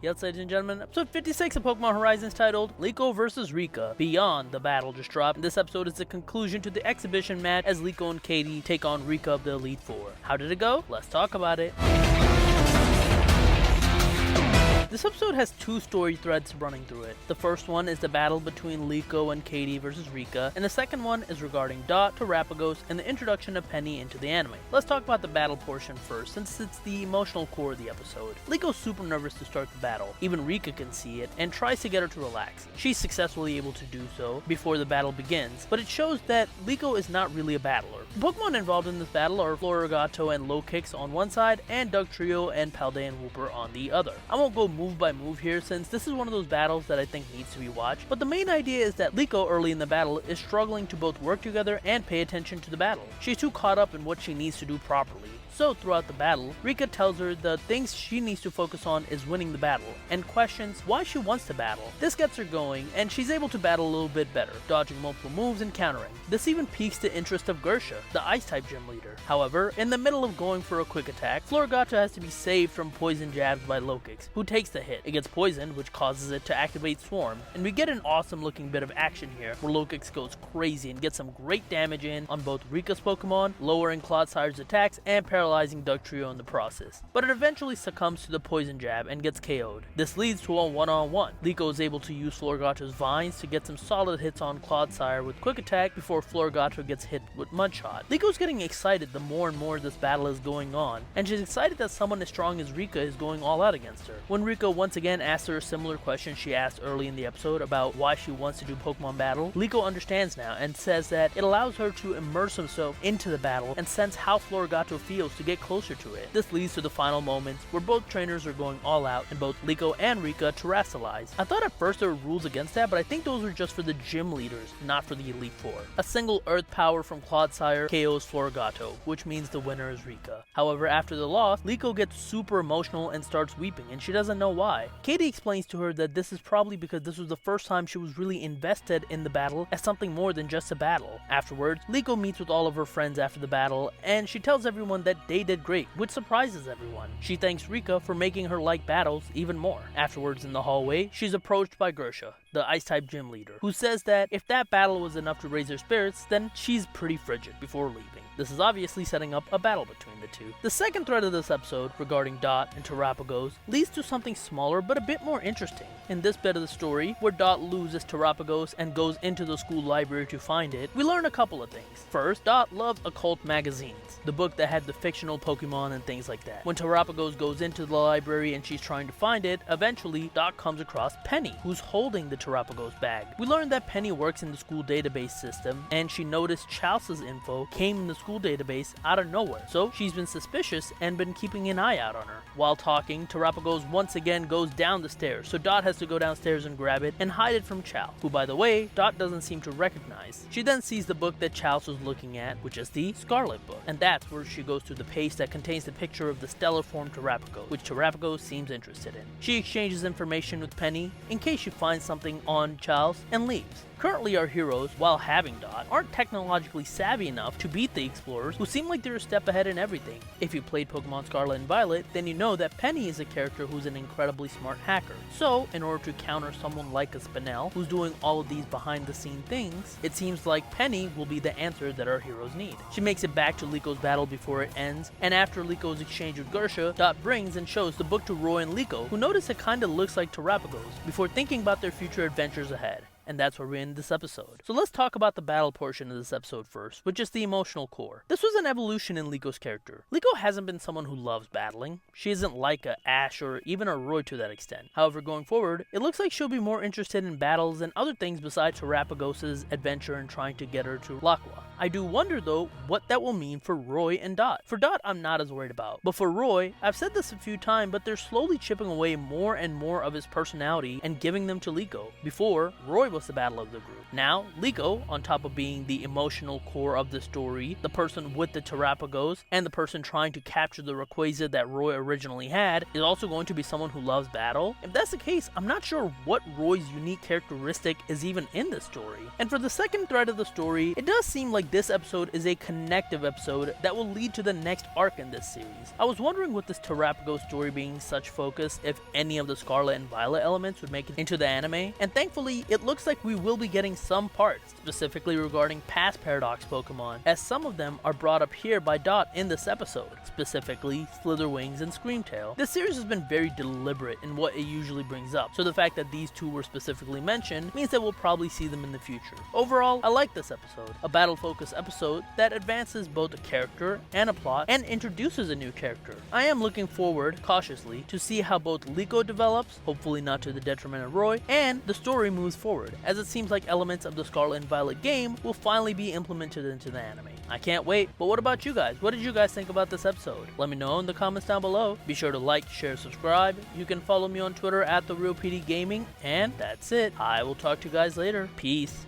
Yes, ladies and gentlemen, episode 56 of Pokemon Horizons titled Liko vs Rika, Beyond the Battle just dropped. And this episode is the conclusion to the exhibition match as Liko and Katy take on Rika of the Elite Four. How did it go? Let's talk about it. This episode has two story threads running through it. The first one is the battle between Liko and Katy versus Rika, and the second one is regarding Dot, Terapagos, and the introduction of Penny into the anime. Let's talk about the battle portion first, since it's the emotional core of the episode. Liko's super nervous to start the battle. Even Rika can see it, and tries to get her to relax. She's successfully able to do so before the battle begins, but it shows that Liko is not really a battler. The Pokemon involved in this battle are Floragato and Lokix on one side, and Dugtrio and Paldean Wooper on the other. I won't go move by move here since this is one of those battles that I think needs to be watched, but the main idea is that Liko early in the battle is struggling to both work together and pay attention to the battle. She's too caught up in what she needs to do properly. So throughout the battle, Rika tells her the things she needs to focus on is winning the battle, and questions why she wants to battle. This gets her going, and she's able to battle a little bit better, dodging multiple moves and countering. This even piques the interest of Gersha, the Ice-type gym leader. However, in the middle of going for a quick attack, Floragato has to be saved from poison jabs by Lokix, who takes the hit. It gets poisoned, which causes it to activate Swarm, and we get an awesome looking bit of action here, where Lokix goes crazy and gets some great damage in on both Rika's Pokemon, lowering Clodsires' attacks and paralyzing Dugtrio in the process. But it eventually succumbs to the poison jab and gets KO'd. This leads to a one-on-one. Liko is able to use Floragato's vines to get some solid hits on Clodsire with quick attack before Floragato gets hit with Mudshot. Liko's getting excited the more and more this battle is going on, and she's excited that someone as strong as Rika is going all out against her. When Rika once again asks her a similar question she asked early in the episode about why she wants to do Pokemon battle, Liko understands now and says that it allows her to immerse herself into the battle and sense how Floragato feels to get closer to it. This leads to the final moments where both trainers are going all out and both Liko and Rika terastallize. I thought at first there were rules against that, but I think those were just for the gym leaders, not for the Elite Four. A single Earth power from Clodsire KOs Floragato, which means the winner is Rika. However, after the loss, Liko gets super emotional and starts weeping, and she doesn't know why. Katy explains to her that this is probably because this was the first time she was really invested in the battle as something more than just a battle. Afterwards, Liko meets with all of her friends after the battle, and she tells everyone that they did great, which surprises everyone. She thanks Rika for making her like battles even more. Afterwards in the hallway, she's approached by Gersha, the Ice-type gym leader, who says that if that battle was enough to raise her spirits, then she's pretty frigid before leaving. This is obviously setting up a battle between the two. The second thread of this episode, regarding Dot and Terapagos, leads to something smaller but a bit more interesting. In this bit of the story, where Dot loses Terapagos and goes into the school library to find it, we learn a couple of things. First, Dot loves occult magazines, the book that had the fictional Pokemon and things like that. When Terapagos goes into the library and she's trying to find it, eventually Dot comes across Penny, who's holding the Terapagos bag. We learn that Penny works in the school database system, and she noticed Chalice's info came in the school database out of nowhere, so she's been suspicious and been keeping an eye out on her. While talking, Terapagos once again goes down the stairs, so Dot has to go downstairs and grab it and hide it from Chal, who by the way, Dot doesn't seem to recognize. She then sees the book that Chalice was looking at, which is the Scarlet Book, and that's where she goes to the page that contains the picture of the stellar form Terapagos, which Terapagos seems interested in. She exchanges information with Penny in case she finds something on Chalice and leaves. Currently our heroes, while having Dot, aren't technologically savvy enough to beat the explorers, who seem like they're a step ahead in everything. If you played Pokemon Scarlet and Violet, then you know that Penny is a character who's an incredibly smart hacker. So, in order to counter someone like a Spinel, who's doing all of these behind the scene things, it seems like Penny will be the answer that our heroes need. She makes it back to Liko's battle before it ends, and after Liko's exchange with Gersha, Dot brings and shows the book to Roy and Liko, who notice it kinda looks like Terapagos, before thinking about their future adventures ahead. And that's where we end this episode. So let's talk about the battle portion of this episode first, which is the emotional core. This was an evolution in Liko's character. Liko hasn't been someone who loves battling. She isn't like a Ash or even a Roy to that extent. However, going forward, it looks like she'll be more interested in battles and other things besides Terapagos' adventure in trying to get her to Laqua. I do wonder though what that will mean for Roy and Dot. For Dot, I'm not as worried about. But for Roy, I've said this a few times, but they're slowly chipping away more and more of his personality and giving them to Liko. Before, Roy was was the battle of the group. Now, Liko, on top of being the emotional core of the story, the person with the Terapagos, and the person trying to capture the Rayquaza that Roy originally had, is also going to be someone who loves battle. If that's the case, I'm not sure what Roy's unique characteristic is even in this story. And for the second thread of the story, it does seem like this episode is a connective episode that will lead to the next arc in this series. I was wondering with this Terapagos story being such focus if any of the Scarlet and Violet elements would make it into the anime, and thankfully it looks like we will be getting some parts, specifically regarding past Paradox Pokemon, as some of them are brought up here by Dot in this episode, specifically Slitherwings and Screamtail. This series has been very deliberate in what it usually brings up, so the fact that these two were specifically mentioned means that we'll probably see them in the future. Overall, I like this episode, a battle-focused episode that advances both a character and a plot and introduces a new character. I am looking forward, cautiously, to see how both Liko develops, hopefully not to the detriment of Roy, and the story moves forward, as it seems like elements of the Scarlet and Violet game will finally be implemented into the anime. I can't wait, but what about you guys? What did you guys think about this episode? Let me know in the comments down below. Be sure to like, share, subscribe. You can follow me on Twitter at TheRealPDGaming, and that's it. I will talk to you guys later. Peace.